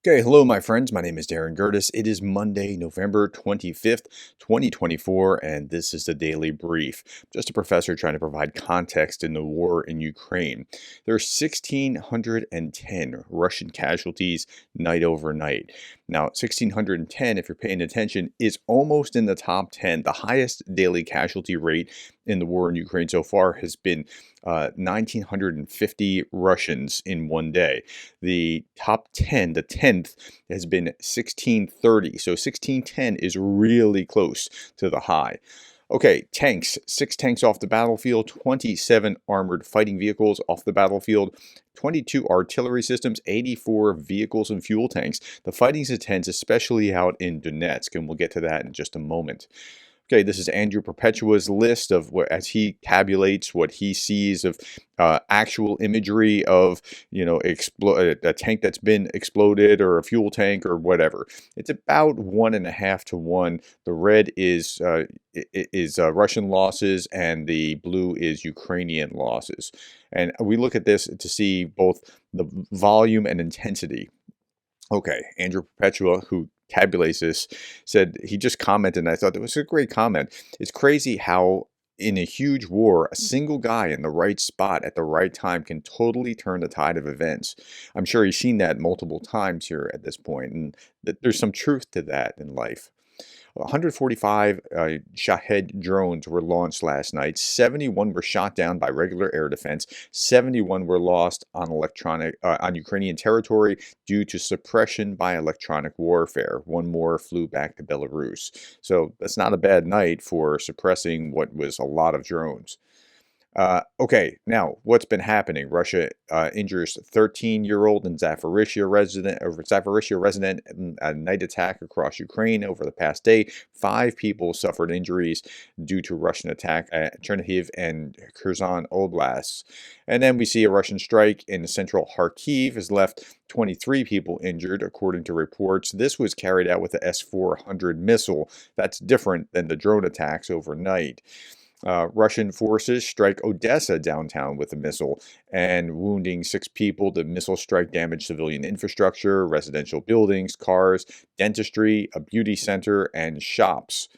Okay, hello, my friends. My name is Gerdes. It is Monday, November 25th, 2024, and this is the Daily Brief. Just a professor trying to provide context in the war in Ukraine. There are 1,610 Russian casualties night over night. Now, 1,610, if you're paying attention, is almost in the top 10. The highest daily casualty rate in the war in Ukraine so far has been 1,950 Russians in one day. The top 10, the 10th, has been 1630. So 1610 is really close to the high. Okay, tanks. 6 tanks off the battlefield, 27 armored fighting vehicles off the battlefield, 22 artillery systems, 84 vehicles and fuel tanks. The fighting's intense, especially out in Donetsk, and we'll get to that in just a moment. Okay, this is Andrew Perpetua's list of what, as he tabulates what he sees of actual imagery of, a tank that's been exploded or a fuel tank or whatever. It's about 1.5 to 1. The red is Russian losses and the blue is Ukrainian losses. And we look at this to see both the volume and intensity. Okay, Andrew Perpetua, who tabulates this, said he just commented, and I thought that was a great comment. It's crazy how in a huge war, a single guy in the right spot at the right time can totally turn the tide of events. I'm sure he's seen that multiple times here at this point, and there's some truth to that in life. 145 Shahed drones were launched last night. 71 were shot down by regular air defense. 71 were lost on on Ukrainian territory due to suppression by electronic warfare. One more flew back to Belarus. So that's not a bad night for suppressing what was a lot of drones. Okay, now what's been happening? Russia injures 13-year-old and Zaporizhia resident in a night attack across Ukraine over the past day. 5 people suffered injuries due to Russian attack at Chernihiv and Kherson oblasts. And then we see a Russian strike in the central Kharkiv has left 23 people injured, according to reports. This was carried out with the S-400 missile. That's different than the drone attacks overnight. Russian forces strike Odessa downtown with a missile and wounding 6 people. The missile strike damaged civilian infrastructure, residential buildings, cars, dentistry, a beauty center, and shops.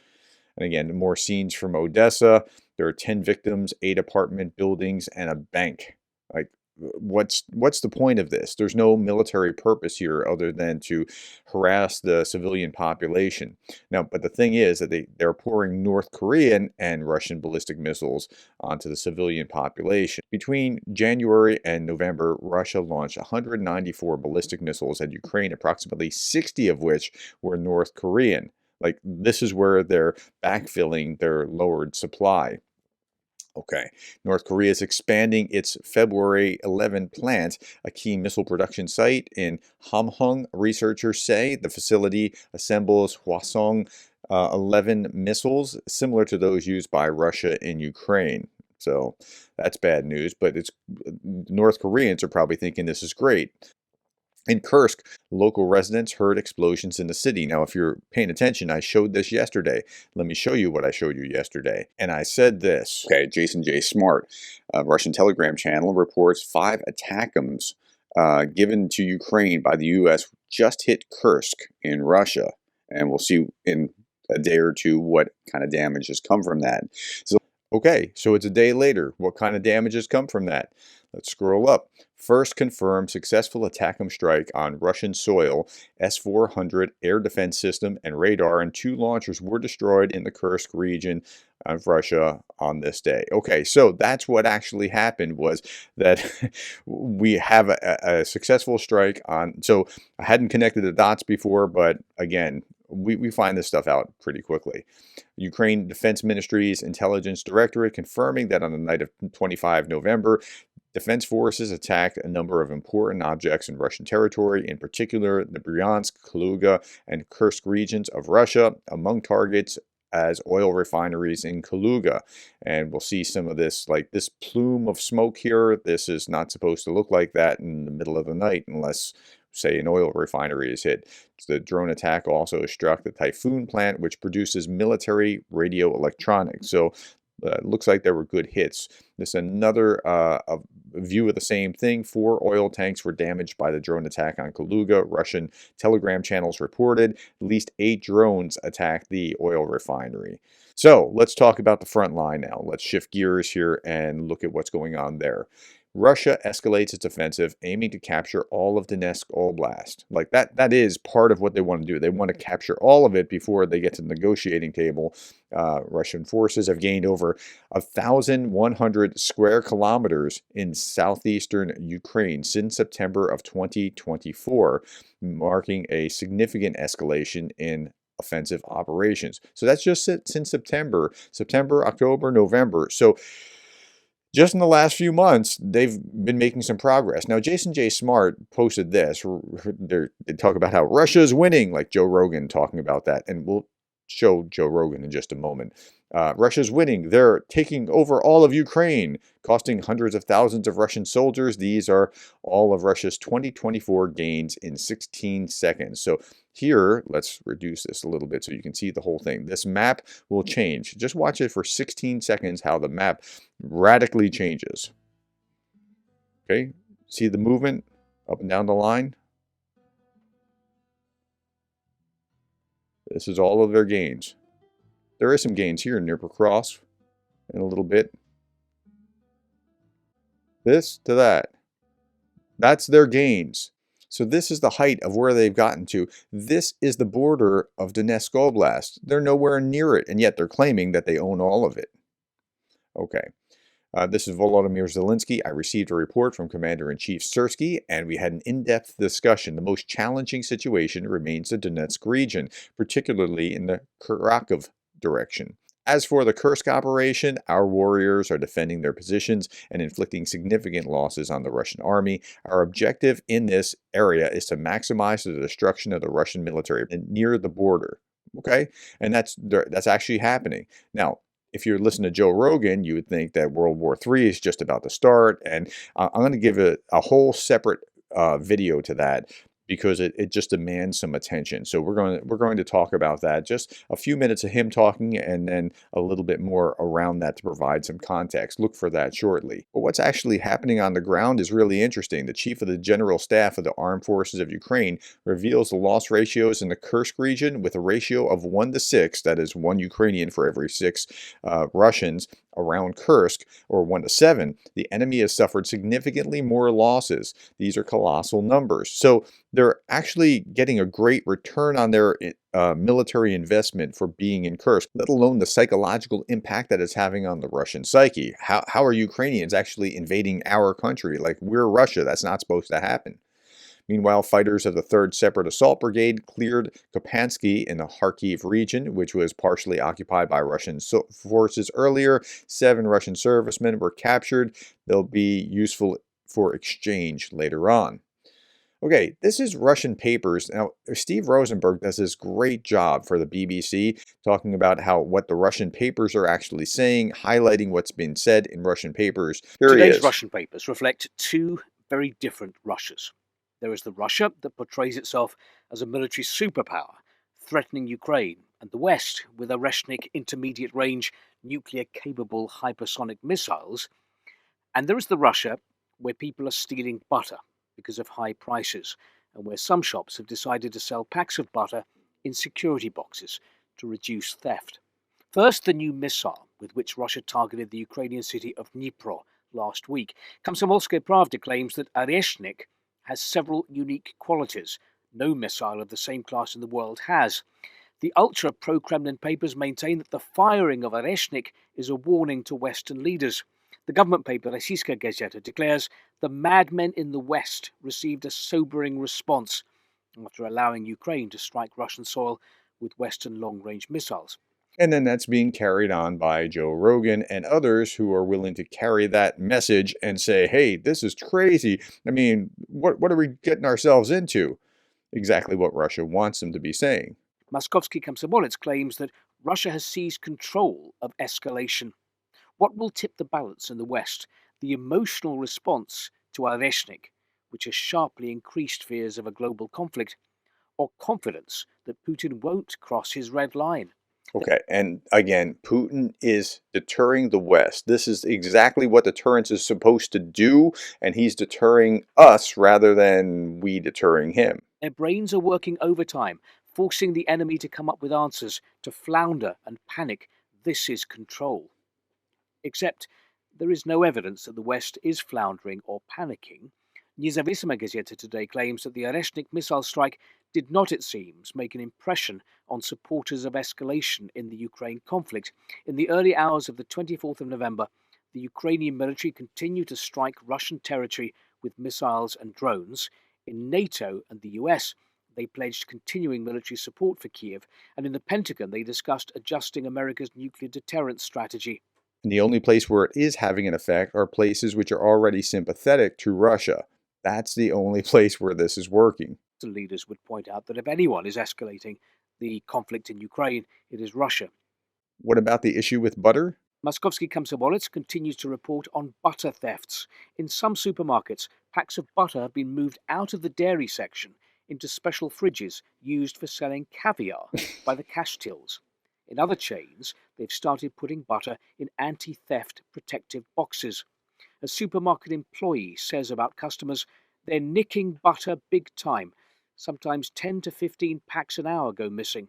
And again, more scenes from Odessa. There are 10 victims, 8 apartment buildings, and a bank. Like, what's the point of this? There's no military purpose here other than to harass the civilian population. Now, but the thing is that they're pouring North Korean and Russian ballistic missiles onto the civilian population. Between January and November, Russia launched 194 ballistic missiles at Ukraine, approximately 60 of which were North Korean. Like, this is where they're backfilling their lowered supply. Okay, North Korea is expanding its February 11 plant, a key missile production site in Hamhung. Researchers say the facility assembles Hwasong 11 missiles, similar to those used by Russia in Ukraine. So that's bad news, but North Koreans are probably thinking this is great. In Kursk, local residents heard explosions in the city. Now, if you're paying attention, I showed this yesterday. Let me show you what I showed you yesterday. And I said this. Okay, Jason J. Smart, Russian Telegram channel, reports 5 ATACMS given to Ukraine by the U.S. just hit Kursk in Russia. And we'll see in a day or two what kind of damage has come from that. Okay, so it's a day later. What kind of damages come from that? Let's scroll up. First confirmed successful ATACMS strike on Russian soil, S-400 air defense system and radar, and 2 launchers were destroyed in the Kursk region of Russia on this day. Okay, so that's what actually happened, was that we have a successful strike on. So I hadn't connected the dots before, but again, we find this stuff out pretty quickly. Ukraine Defense Ministry's Intelligence Directorate confirming that on the night of 25 November, Defense forces attacked a number of important objects in Russian territory, in particular the Bryansk, Kaluga, and Kursk regions of Russia, among targets as oil refineries in Kaluga. And we'll see some of this, like this plume of smoke here. This is not supposed to look like that in the middle of the night unless, say, an oil refinery is hit. The drone attack also struck the Typhoon plant, which produces military radio electronics. So looks like there were good hits. This is another a view of the same thing. 4 oil tanks were damaged by the drone attack on Kaluga. Russian Telegram channels reported at least 8 drones attacked the oil refinery. So let's talk about the front line now. Let's shift gears here and look at what's going on there. Russia escalates its offensive, aiming to capture all of Donetsk Oblast. Like that is part of what they want to do. They want to capture all of it before they get to the negotiating table. Russian forces have gained over 1,100 square kilometers in southeastern Ukraine since September of 2024, marking a significant escalation in offensive operations. So that's just since September, October, November. So just in the last few months, they've been making some progress. Now, Jason J. Smart posted this. They talk about how Russia is winning, like Joe Rogan talking about that. And we'll show Joe Rogan in just a moment. Russia's winning. They're taking over all of Ukraine, costing hundreds of thousands of Russian soldiers. These are all of Russia's 2024 gains in 16 seconds. So here, let's reduce this a little bit so you can see the whole thing. This map will change. Just watch it for 16 seconds, how the map radically changes. Okay, see the movement up and down the line? This is all of their gains. There is some gains here in Cross in a little bit. This to that. That's their gains. So this is the height of where they've gotten to. This is the border of Donetsk Oblast. They're nowhere near it, and yet they're claiming that they own all of it. Okay. This is Volodymyr Zelensky. I received a report from Commander-in-Chief Syrskyi, and we had an in-depth discussion. The most challenging situation remains the Donetsk region, particularly in the Kharkiv direction. As for the Kursk operation, our warriors are defending their positions and inflicting significant losses on the Russian army. Our objective in this area is to maximize the destruction of the Russian military near the border. Okay? And that's actually happening. Now, if you're listening to Joe Rogan, you would think that World War III is just about to start. And I'm going to give a whole separate video to that because it just demands some attention. So we're going to talk about that. Just a few minutes of him talking and then a little bit more around that to provide some context. Look for that shortly. But what's actually happening on the ground is really interesting. The chief of the General Staff of the Armed Forces of Ukraine reveals the loss ratios in the Kursk region with a ratio of 1 to 6, that is 1 Ukrainian for every 6 Russians, around Kursk, or 1 to 7. The enemy has suffered significantly more losses. These are colossal numbers. So they're actually getting a great return on their military investment for being in Kursk, let alone the psychological impact that it's having on the Russian psyche. How are Ukrainians actually invading our country? Like, we're Russia. That's not supposed to happen. Meanwhile, fighters of the 3rd Separate Assault Brigade cleared Kupiansk in the Kharkiv region, which was partially occupied by Russian forces earlier. 7 Russian servicemen were captured. They'll be useful for exchange later on. Okay, this is Russian papers. Now, Steve Rosenberg does this great job for the BBC, talking about what the Russian papers are actually saying, highlighting what's been said in Russian papers. Today's Russian papers reflect 2 very different Russias. There is the Russia that portrays itself as a military superpower, threatening Ukraine and the West with Oreshnik intermediate-range, nuclear-capable hypersonic missiles. And there is the Russia where people are stealing butter because of high prices, and where some shops have decided to sell packs of butter in security boxes to reduce theft. First, the new missile with which Russia targeted the Ukrainian city of Dnipro last week. Komsomolskaya Pravda claims that Oreshnik has several unique qualities no missile of the same class in the world has. The ultra pro-Kremlin papers maintain that the firing of Oreshnik is a warning to Western leaders. The government paper Rossiyska Gazeta declares the madmen in the West received a sobering response after allowing Ukraine to strike Russian soil with Western long-range missiles. And then that's being carried on by Joe Rogan and others who are willing to carry that message and say, hey, this is crazy. I mean, what are we getting ourselves into? Exactly what Russia wants them to be saying. Moskovsky Komsomolets claims that Russia has seized control of escalation. What will tip the balance in the West? The emotional response to Oreshnik, which has sharply increased fears of a global conflict, or confidence that Putin won't cross his red line? Okay, and again, Putin is deterring the West. This is exactly what deterrence is supposed to do, and he's deterring us rather than we deterring him. Their brains are working overtime, forcing the enemy to come up with answers, to flounder and panic. This is control. Except there is no evidence that the West is floundering or panicking. Nezavisima Gazeta today claims that the Oreshnik missile strike did not, it seems, make an impression on supporters of escalation in the Ukraine conflict. In the early hours of the 24th of November, the Ukrainian military continued to strike Russian territory with missiles and drones. In NATO and the US, they pledged continuing military support for Kiev, and in the Pentagon, they discussed adjusting America's nuclear deterrence strategy. And the only place where it is having an effect are places which are already sympathetic to Russia. That's the only place where this is working. The leaders would point out that if anyone is escalating the conflict in Ukraine, it is Russia. What about the issue with butter? Moskovsky Komsomolets continues to report on butter thefts. In some supermarkets, packs of butter have been moved out of the dairy section into special fridges used for selling caviar by the cash tills. In other chains, they've started putting butter in anti-theft protective boxes. A supermarket employee says about customers, they're nicking butter big time. Sometimes 10 to 15 packs an hour go missing.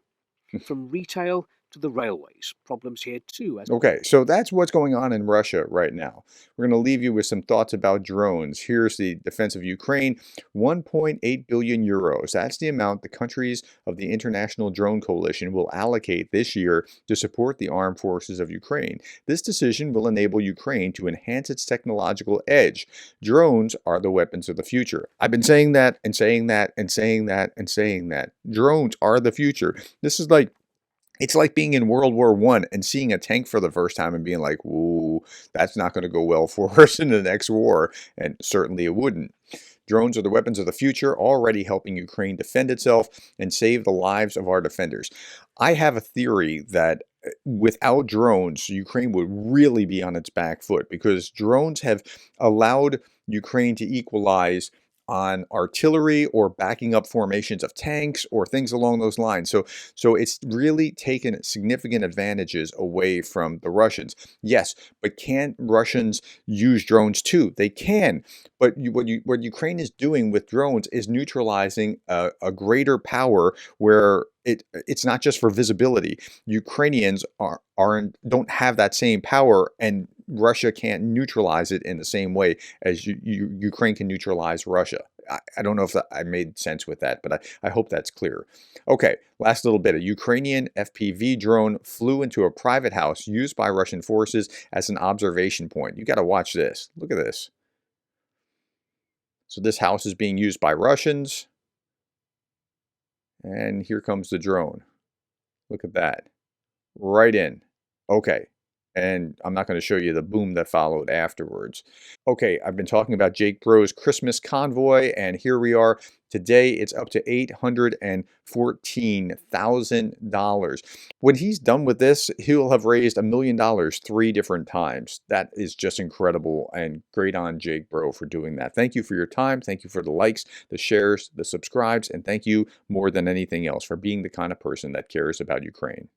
From retail to the railways, problems here too. Okay, so that's what's going on in Russia right now. We're going to leave you with some thoughts about drones. Here's the defense of Ukraine, 1.8 billion euros. That's the amount the countries of the International Drone Coalition will allocate this year to support the armed forces of Ukraine. This decision will enable Ukraine to enhance its technological edge. Drones are the weapons of the future. I've been saying that and saying that and saying that and saying that. Drones are the future. This is like it's like being in World War I and seeing a tank for the first time and being like, "Ooh, that's not going to go well for us in the next war," and certainly it wouldn't. Drones are the weapons of the future, already helping Ukraine defend itself and save the lives of our defenders. I have a theory that without drones, Ukraine would really be on its back foot because drones have allowed Ukraine to equalize on artillery or backing up formations of tanks or things along those lines. So it's really taken significant advantages away from the Russians. Yes, but can Russians use drones too? They can. But what Ukraine is doing with drones is neutralizing a greater power where it's not just for visibility. Ukrainians don't have that same power, and Russia can't neutralize it in the same way as Ukraine can neutralize Russia. I don't know if I made sense with that, but I hope that's clear. Okay, last little bit. A Ukrainian FPV drone flew into a private house used by Russian forces as an observation point. You got to watch this. Look at this. So this house is being used by Russians. And here comes the drone. Look at that. Right in. Okay. And I'm not going to show you the boom that followed afterwards. Okay, I've been talking about Jake Bro's Christmas convoy, and here we are. Today, it's up to $814,000. When he's done with this, he'll have raised $1 million 3 different times. That is just incredible, and great on Jake Bro for doing that. Thank you for your time. Thank you for the likes, the shares, the subscribes, and thank you more than anything else for being the kind of person that cares about Ukraine.